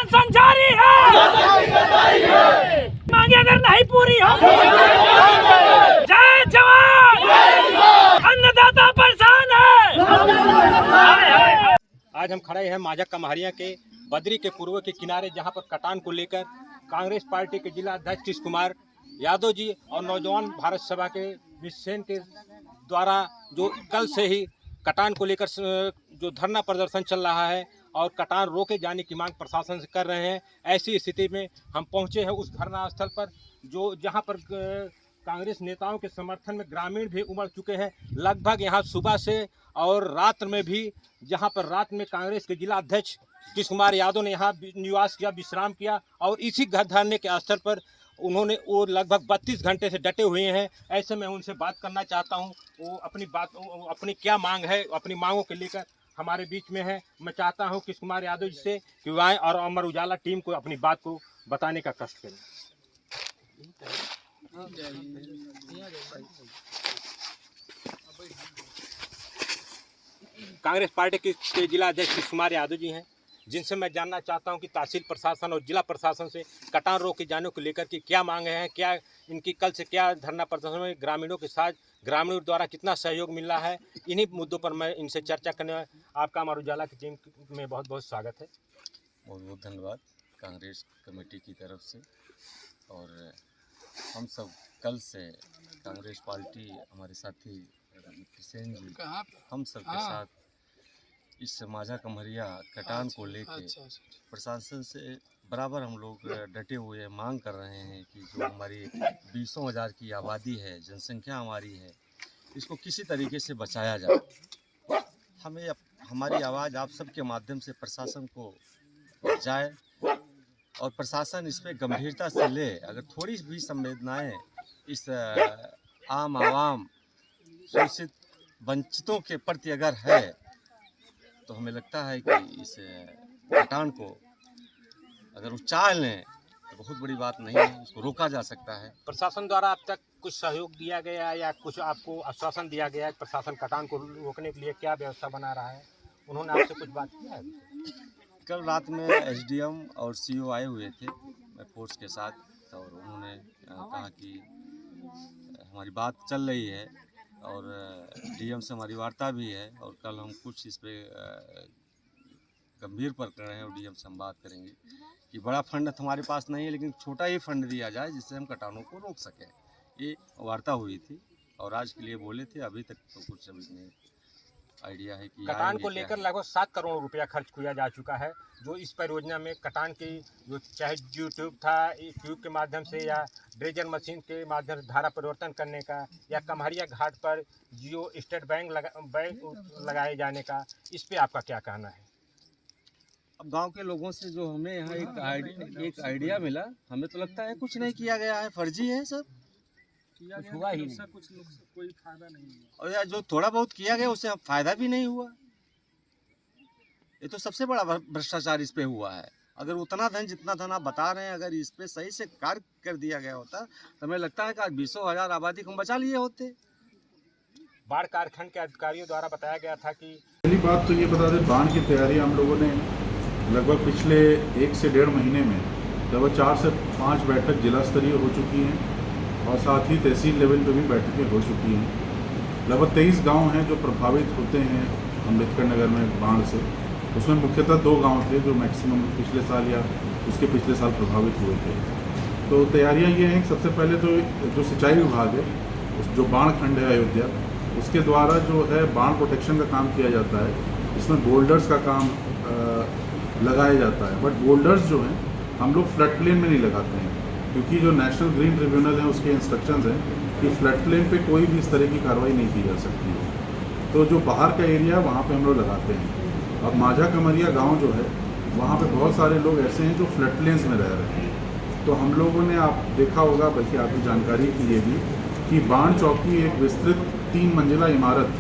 अनशन जारी है, मांगे अगर नहीं पूरी हम जय जवान, अन्नदाता परेशान है। आज हम खड़े हैं माझा कमहरिया के बद्री के पूर्व के किनारे, जहां पर कटान को लेकर कांग्रेस पार्टी के जिला अध्यक्ष कृष्ण कुमार यादव जी और नौजवान भारत सभा के विश्वसेन के द्वारा जो कल से ही कटान को लेकर जो धरना प्रदर्शन चल रहा है और कटान रोके जाने की मांग प्रशासन से कर रहे हैं। ऐसी स्थिति में हम पहुंचे हैं उस धरना स्थल पर, जो जहां पर कांग्रेस नेताओं के समर्थन में ग्रामीण भी उमड़ चुके हैं। लगभग यहां सुबह से और रात में भी, जहां पर रात में कांग्रेस के जिला अध्यक्ष कृष्ण कुमार यादव ने यहाँ निवास किया, विश्राम किया और इसी धरने के स्थल पर उन्होंने वो लगभग 32 घंटे से डटे हुए हैं। ऐसे में उनसे बात करना चाहता हूँ, वो अपनी क्या मांग है, अपनी मांगों के लेकर हमारे बीच में है। मैं चाहता हूँ कृष्ण कुमार यादव जी से कि वह आएं और अमर उजाला टीम को अपनी बात को बताने का कष्ट करें। कांग्रेस पार्टी के जिला अध्यक्ष कृष्ण कुमार यादव जी हैं, जिनसे मैं जानना चाहता हूं कि तहसील प्रशासन और जिला प्रशासन से कटान रोके जाने को लेकर के क्या मांग है, क्या इनकी कल से क्या धरना प्रदर्शन में ग्रामीणों के साथ ग्रामीणों द्वारा कितना सहयोग मिल रहा है। इन्हीं मुद्दों पर मैं इनसे चर्चा करने में आपका अमर उजाला की टीम में बहुत बहुत स्वागत है। बहुत बहुत धन्यवाद कांग्रेस कमेटी की तरफ से। और हम सब कल से कांग्रेस पार्टी, हमारे साथी विश्वसेन जी, हम सब के साथ इस माझा कमहरिया कटान को लेके प्रशासन से बराबर हम लोग डटे हुए मांग कर रहे हैं कि जो हमारी 20,000 की आबादी है, जनसंख्या हमारी है, इसको किसी तरीके से बचाया जाए। हमें हमारी आवाज़ आप सबके माध्यम से प्रशासन को जाए और प्रशासन इस पर गंभीरता से ले। अगर थोड़ी भी संवेदनाएं इस आम आवाम शोषित वंचितों के प्रति अगर है, तो हमें लगता है कि इस कटान को अगर उचाल लें तो बहुत बड़ी बात नहीं है, उसको रोका जा सकता है। प्रशासन द्वारा अब तक कुछ सहयोग दिया गया या कुछ आपको आश्वासन दिया गया है? प्रशासन कटान को रोकने के लिए क्या व्यवस्था बना रहा है? उन्होंने आपसे कुछ बात किया है? कल रात में एसडीएम और सीओ आए हुए थे फोर्स के साथ, और उन्होंने कहा कि हमारी बात चल रही है और डीएम से हमारी वार्ता भी है, और कल हम कुछ इस पे गंभीर प्रकरण है और डीएम से हम बात करेंगे कि बड़ा फंड हमारे पास नहीं है, लेकिन छोटा ही फंड दिया जाए जिससे हम कटानों को रोक सकें। ये वार्ता हुई थी और आज के लिए बोले थे। अभी तक तो कुछ अभी नहीं आइडिया है कि कटान को लेकर लगभग 7 करोड़ रुपया खर्च किया जा चुका है। जो इस परियोजना में कटान की जो चाहे यूट्यूब था, ट्यूब के माध्यम से या ड्रेजर मशीन के माध्यम से धारा परिवर्तन करने का, या कमहरिया घाट पर जियो स्टेट बैंक लगाए जाने का, इस पे आपका क्या कहना है? अब गांव के लोगों से जो हमें यहाँ एक आइडिया मिला, हमें तो लगता है कुछ नहीं किया गया है, फर्जी है सब, कुछ हुआ ही नहीं, कोई फायदा नहीं है। और यार जो थोड़ा बहुत किया गया उससे फायदा भी नहीं हुआ। ये तो सबसे बड़ा भ्रष्टाचार इस पे हुआ है। अगर उतना धन, जितना धन आप बता रहे हैं, अगर इस पे सही से कार्य कर दिया गया होता तो हमें लगता है कि आज 20,000 आबादी को हम बचा लिए होते। बाढ़ कार्यखंड के अधिकारियों द्वारा बताया गया था कि पहली बात तो ये बता दें, बाढ़ की तैयारी हम लोगों ने लगभग पिछले 1 से 1.5 महीने में लगभग 4 से 5 बैठक जिला स्तरीय हो चुकी हैं और साथ ही तहसील लेवल पे भी बैठकें हो चुकी हैं। लगभग 23 गांव हैं जो प्रभावित होते हैं अम्बेडकर नगर में बाढ़ से। उसमें मुख्यतः 2 गांव थे जो मैक्सिमम पिछले साल या उसके पिछले साल प्रभावित हुए थे। तो तैयारियां ये हैं कि सबसे पहले तो जो सिंचाई विभाग है, उस जो बाढ़ खंड है अयोध्या, उसके द्वारा जो है बाढ़ प्रोटेक्शन का काम किया जाता है, जिसमें बोल्डर्स का काम लगाया जाता है। बट बोल्डर्स जो हैं हम लोग फ्लड प्लेन में नहीं लगाते हैं, क्योंकि जो नेशनल ग्रीन ट्रिब्यूनल है उसके इंस्ट्रक्शंस हैं कि फ्लड प्लेन पे कोई भी इस तरह की कार्रवाई नहीं की जा सकती है। तो जो बाहर का एरिया है वहाँ पे हम लोग लगाते हैं। अब माझा कमहरिया गांव जो है, वहाँ पे बहुत सारे लोग ऐसे हैं जो फ्लड प्लेन्स में रह रहे हैं। तो हम लोगों ने, आप देखा होगा, बल्कि आपकी जानकारी की ये भी कि बाढ़ चौकी एक विस्तृत 3 मंजिला इमारत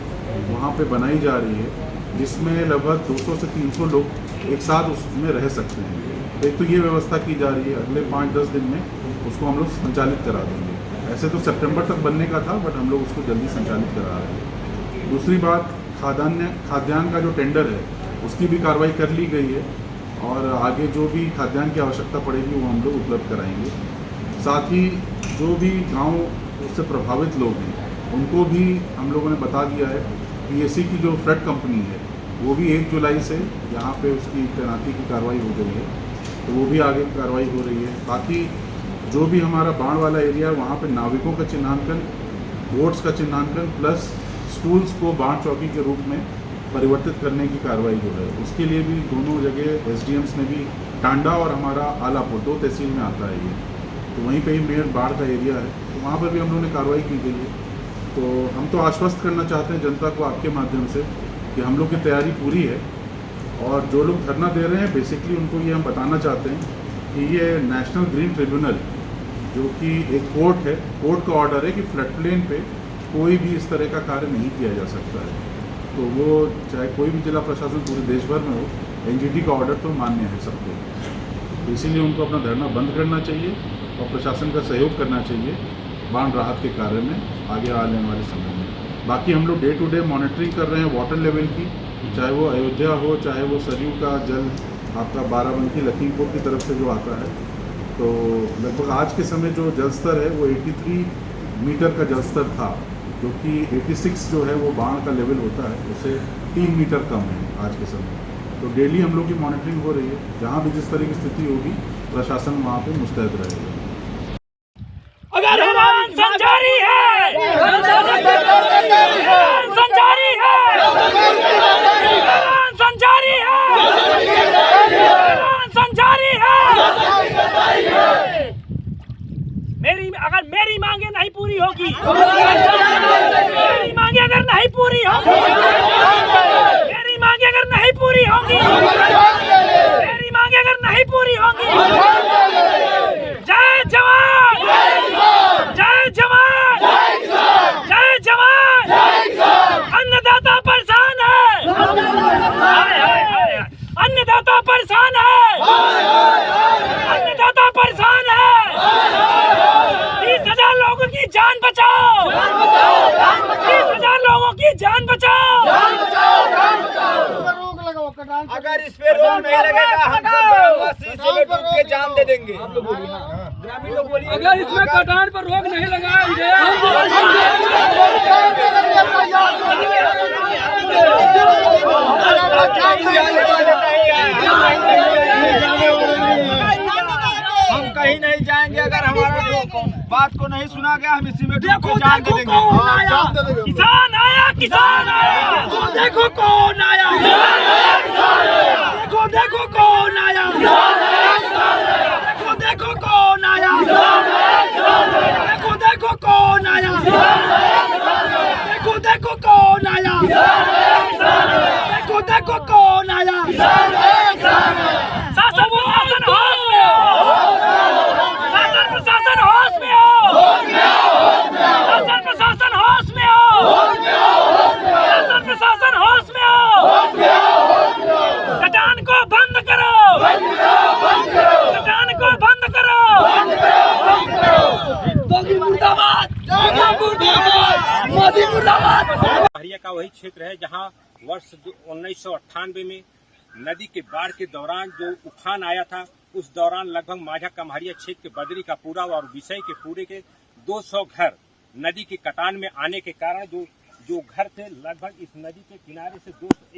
वहाँ पे बनाई जा रही है, जिसमें लगभग 200 से 300 लोग एक साथ उसमें रह सकते हैं। एक तो ये व्यवस्था की जा रही है, अगले 5-10 दिन में उसको हम लोग संचालित करा देंगे। ऐसे तो सितंबर तक बनने का था, बट हम लोग उसको जल्दी संचालित करा रहे हैं। दूसरी बात, खाद्यान्न का जो टेंडर है उसकी भी कार्रवाई कर ली गई है और आगे जो भी खाद्यान्न की आवश्यकता पड़ेगी वो हम लोग उपलब्ध कराएंगे। साथ ही जो भी गांव उससे प्रभावित लोग हैं उनको भी हम लोगों ने बता दिया है। पीएससी की जो फ्लड कंपनी है वो भी 1 जुलाई से यहाँ पे उसकी तैनाती की कार्रवाई हो गई है, तो वो भी आगे कार्रवाई हो रही है। बाकी जो भी हमारा बाढ़ वाला एरिया है वहाँ पे नाविकों का चिन्हांकन, बोट्स का चिन्हांकन प्लस स्कूल्स को बाढ़ चौकी के रूप में परिवर्तित करने की कार्रवाई जो है उसके लिए भी दोनों जगह एसडीएम्स ने भी, टांडा और हमारा आलापुर 2 तहसील में आता है ये, तो वहीं पे ही मेन बाढ़ का एरिया है, तो वहाँ पर भी हम लोगों ने कार्रवाई की गई है। तो हम तो आश्वस्त करना चाहते हैं जनता को आपके माध्यम से कि हम लोग की तैयारी पूरी है, और जो लोग धरना दे रहे हैं बेसिकली उनको ये हम बताना चाहते हैं कि ये नेशनल ग्रीन ट्रिब्यूनल जो कि एक कोर्ट है, कोर्ट का ऑर्डर है कि फ्लड प्लेन पे कोई भी इस तरह का कार्य नहीं किया जा सकता है। तो वो चाहे कोई भी जिला प्रशासन पूरे देश भर में हो, एनजीटी का ऑर्डर तो मान्य है सबको, तो इसीलिए उनको अपना धरना बंद करना चाहिए और प्रशासन का सहयोग करना चाहिए बाढ़ राहत के कार्य में आगे आने वाले समय में। बाकी हम लोग डे टू डे मॉनिटरिंग कर रहे हैं वाटर लेवल की, चाहे वो अयोध्या हो, चाहे वो सरयू का जल आपका बाराबंकी लखीमपुर की तरफ से जो आता है, तो लगभग आज के समय जो जल स्तर है वो 83 मीटर का जल स्तर था, जो कि 86 जो है वो बाढ़ का लेवल होता है उससे 3 मीटर कम है आज के समय। तो डेली हम लोग की मॉनिटरिंग हो रही है, जहाँ भी जिस तरह की स्थिति होगी प्रशासन वहाँ पे मुस्तैद रहेगा। अगर हम संचारी है, संचारी है, संचारी है, संचारी है। मेरी मांगे नहीं पूरी होगी, मेरी मांगे अगर नहीं पूरी होगी, मेरी मांगे अगर नहीं पूरी होगी, मेरी मांगे अगर नहीं पूरी होगी, जय जवान, जय जवान, जय जवान। अन्नदाता परेशान है, अन्नदाता परेशान है, अन्नदाता परेशान है। 30,000 लोगों की जान बचाओ, 30,000 लोगों की जान बचाओ। अगर इस पे रोक नहीं लगेगा हम सब में डूब के जान दे देंगे। ग्रामीण लोग बोलिए, अगर इसमें कटान पर रोक नहीं लगाया हम कहीं नहीं जाएंगे। अगर हमारा बात को नहीं सुना गया हम इसी में डूब के जान दे देंगे। किसान आया, किसान आया, देखो कौन आया, देखो देखो कौन आया, देखो देखो कौन आया, देखो देखो कौन आया, देखो देखो कौन आया, देखो देखो कौन आया। शासन प्रशासन होश में हो, शासन प्रशासन होश में हो, शासन प्रशासन होश में हो, शासन प्रशासन होश में हो। कटान को बंद करो, कटान को बंद करो। मोदी मुर्दाबाद, मोदी मुर्दाबाद। कमहरिया का वही क्षेत्र है जहां वर्ष 1998 में नदी के बाढ़ के दौरान जो उफान आया था, उस दौरान लगभग माझा कमहरिया क्षेत्र के बदरी का पूरा और विषय के पूरे के 200 घर नदी के कटान में आने के कारण जो घर थे लगभग इस नदी के किनारे से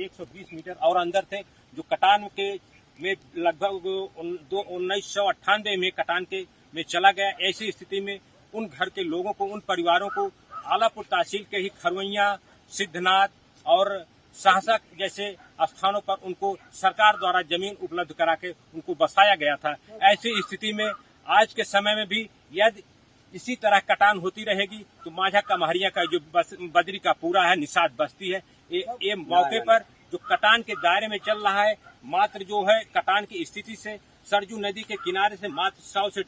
120 मीटर और अंदर थे, जो कटान के में लगभग 1998 में कटान के में चला गया। ऐसी स्थिति में उन घर के लोगों को, उन परिवारों को आलापुर तहसील के ही खरवैया, सिद्धनाथ और सहसा जैसे स्थानों पर उनको सरकार द्वारा जमीन उपलब्ध करा के उनको बसाया गया था। ऐसी स्थिति में आज के समय में भी यदि इसी तरह कटान होती रहेगी तो माझा कमहरिया का जो बदरी का पूरा है निषाद बस्ती है, ये मौके पर जो कटान के दायरे में चल रहा है, मात्र जो है कटान की स्थिति से सरजू नदी के किनारे से मात्र 100 से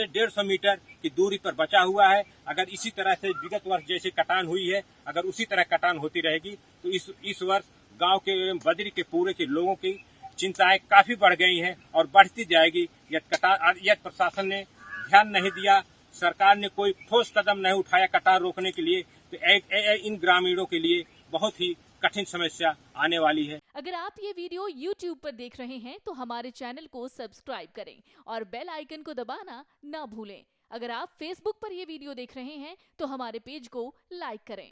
150 मीटर की दूरी पर बचा हुआ है। अगर इसी तरह से विगत वर्ष जैसे कटान हुई है, अगर उसी तरह कटान होती रहेगी तो इस वर्ष गांव के बदरी के पूरे के लोगों की चिंताएं काफी बढ़ गई हैं और बढ़ती जाएगी। यदि प्रशासन ने ध्यान नहीं दिया, सरकार ने कोई ठोस कदम नहीं उठाया कटान रोकने के लिए, तो इन ग्रामीणों के लिए बहुत ही कठिन समस्या आने वाली है। अगर आप ये वीडियो YouTube पर देख रहे हैं तो हमारे चैनल को सब्सक्राइब करें और बेल आइकन को दबाना ना भूलें। अगर आप Facebook पर ये वीडियो देख रहे हैं तो हमारे पेज को लाइक करें।